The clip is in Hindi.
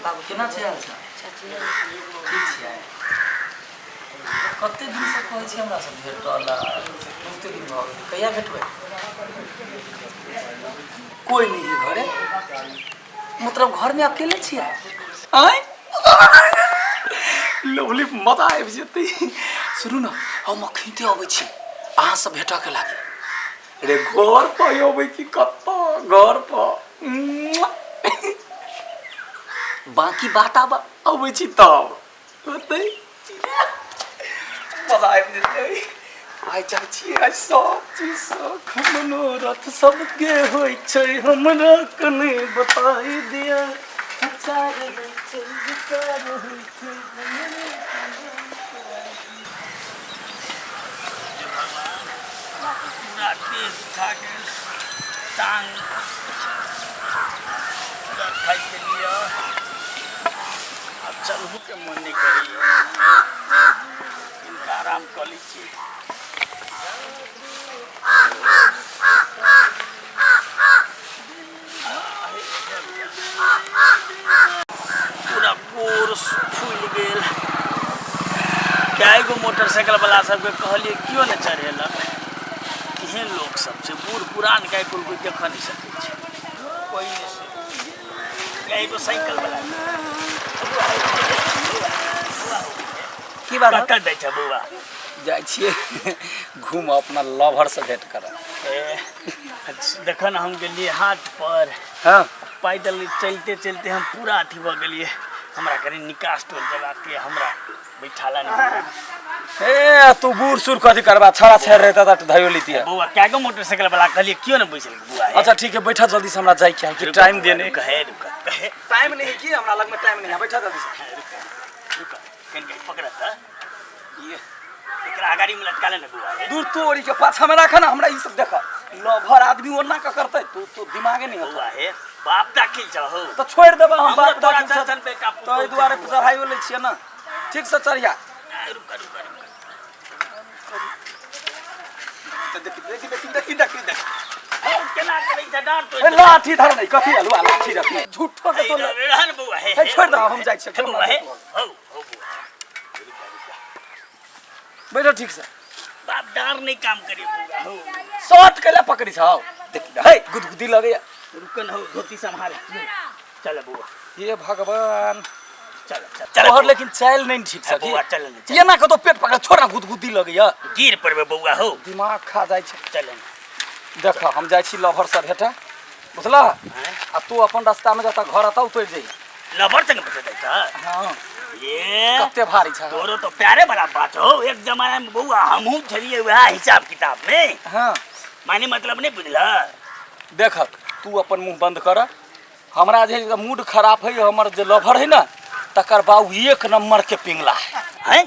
बाबू केना छै? अच्छा ठीक छै। कते दिन से कहै छी हमरा से भेटला, बहुते दिन भऽ गेल, कहिया भेटबै? कोई नहीं है घरे, मतलब घर में अकेले छियै? आय लोली मजा आबि जेतै। सुनू ने, हम अखनते अबै छी अहाँ से भेटऽ के लागी। अरे घर पर अबै कि कतऽ? घर पर बाकी बात आब अबै छी तब होतै, मजा आबि जेतै। आइ जाइ छी, आइ सब चीज मनोरथ सबके होइ छै, हमरा कने बताई दिया। पूरा देह खा के टांग पूरा खाई के लिया, अब चलहू के मन नहीं करी, इनका आराम कर लीजिए। पूरा गोर फूल गेल। कएगो मोटरसाइकिल वाला सबके कहलिए क्यों न चढ़ेलक, एहन लोग सब छै, बूढ़ पुरान के कोई देख नहीं सकै छै, कोई नहीं। कएगो साइकिल वाला की बात कतऽ जाइ छै बौआ? जाइ छियै घूम अपना लवर से भेंट करऽ। देख न हम गेलिए हाट पर, हाँ पैदल चलते चलते हम पूरा अथी भ गेलिए, हमरा कनी निकास टोल जगह के हमरा बैठाला नहीं। ए तू बूढ़ सूढ़ कथी करबा, छड़ा छेड़ रहता त धइयो लीतिया। बौआ कएगो मोटरसाइकिल वाला कहलिए क्यों न बैसल बुआ? अच्छा ठीक है, बैठा जल्दी से, हमरा जाय के है कि टाइम देने कहे टाइम नहीं है कि हमरा लग में टाइम नहीं है, बैठा जल्दी से। रुक कन के पकड़त ये एकरा गाड़ी में लटका ले न बुआ। दूर तोरी के पाछा में राख ना, हमरा ई सब देख लभर आदमी ओना का करते, तू दिमागे नहीं बुआ होता है, बाप दाखिल छ हो तो छोड़ देबा, हम बात तोरा दाखिल चल पे का तो ए दुआरे चढ़ाइयो ले छिए ना, ठीक से चढ़िया। रुक रुक रुक देख हे केना करै छ डांट तो ए लाठी धर नहीं, कथी हलवा लाठी रखी झूठो के तो रहन बुआ है। ए छोड़ दे, हम जाय छी बुआ है हो बुआ बैठो ठीक से। बाप डार नहीं काम करे बुआ हो, शॉट केला पकड़ी छ देख, हे गुदगुदी लगे। रुकन हो धोती संभाल चल बुआ। ये भगवान, चल चल तोहर लेकिन चाल नहीं ठीक से बुआ चल ये ना कतो पेट पकड़ छोड़ा गुदगुदी लगे या गिर पड़बे बुआ हो, दिमाग खा जाय छै। चल देख हम जाय छी लभर से भेटा, बुझला? आ तू अपन रास्ता में जता घर आता उतर जाई। लबर संग बता दै छ। हां ये कते भारी छ तोरो तो प्यारे वाला बात हो, एक जमाना में बुआ हमहू छलिए वह हिसाब किताब में। हां माने मतलब नहीं बुझला। देख तू अपन मुंह बंद कर, हमरा जे मूड खराब है, हमर जे लभर है ना तकर बाऊ एक नंबर के पिंगला है,